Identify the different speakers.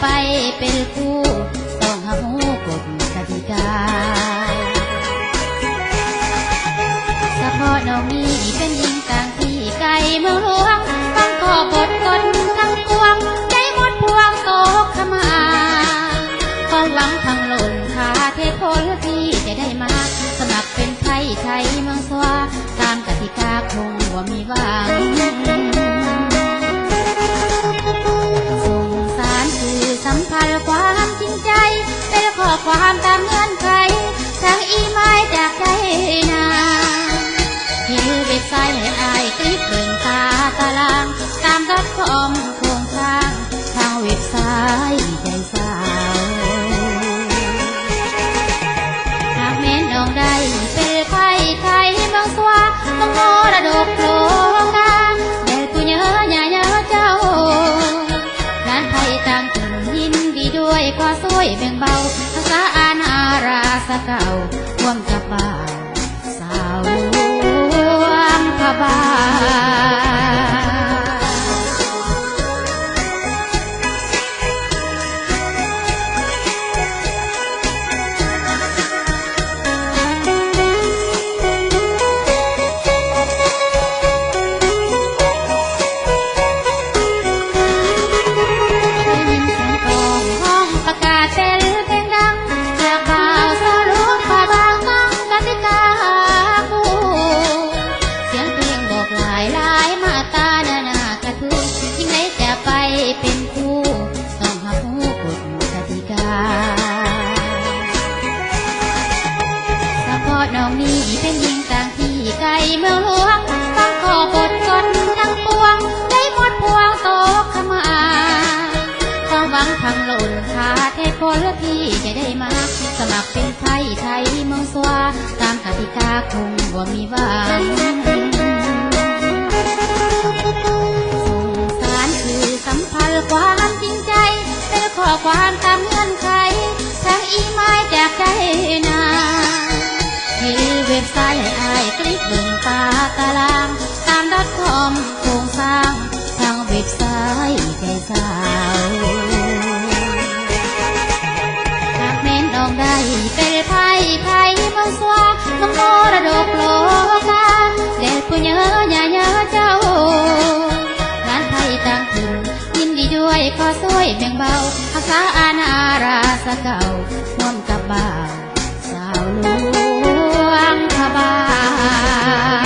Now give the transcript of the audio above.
Speaker 1: ไปเป็นคู่ต้องหักหูกฎกติกาเฉพาะน้องนี้เป็นหญิงต่างที่ไกลเมืองหลวงต้องขอบทกฎทั้งปวงใจหมดพวงตกขมาความหวังพังหล่นขาเทพลที่จะได้มาสมัครเป็นไทยไทยเมืองสวาตามกติกาคงว่ามีหวังส่งสารคือสัมพันธ์ความจริงใจเป็นข้อความตามเงื่อนไขทางอีไม้จากใจนาที่เว็บไซต์ให้อายคลิปเบิ่งตาตารางตามรัฐคอมโครงสร้างทางเว็บไซต์ใจสาวหากแม้น้องได้เป็นไทยไทยเมืองสวาต้องมรดกโลกาแต่กูเยอะอย่าเยอะเจ้างานไทยต่างถิ่นยินดีด้วยก็สวยแบ่งเบาภาษาอาณาราษเก่าร่วมกับบ่าวสาวพระบาเป็นคู่ต้องหักหูกฎกติกาเฉพาะน้องนี้เป็นหญิงต่างที่ไกลเมืองหลวงต้องขอบทกฎทั้งปวงได้หมดพวงตกขมาความหวังพังหล่นขาดเหตุผลที่จะได้มาสมัครเป็นไทยไทยเมืองสวาตามกติกาคงว่ามีหวังสัมพันธ์ความจริงใจเป็นข้อความตามเงื่อนไขทางอีไม้จากใจนาที่เว็บไซต์ให้อายคลิกเบิ่งตาตารางตาม.comโครงสร้างทางเว็บไซต์ใจสาวหากแม้นน้องได้เป็นไทยไทยเมืองสวาต้องมรดกโลกาแต่ผู้เยอะอย่าเยอะเจ้างานไทยต่างถิ่นยินดีด้วยขอช่วยแบ่งเบาภาษาอาณาราษเก่าร่วมกับบ่าวสาวหลวงพระบาท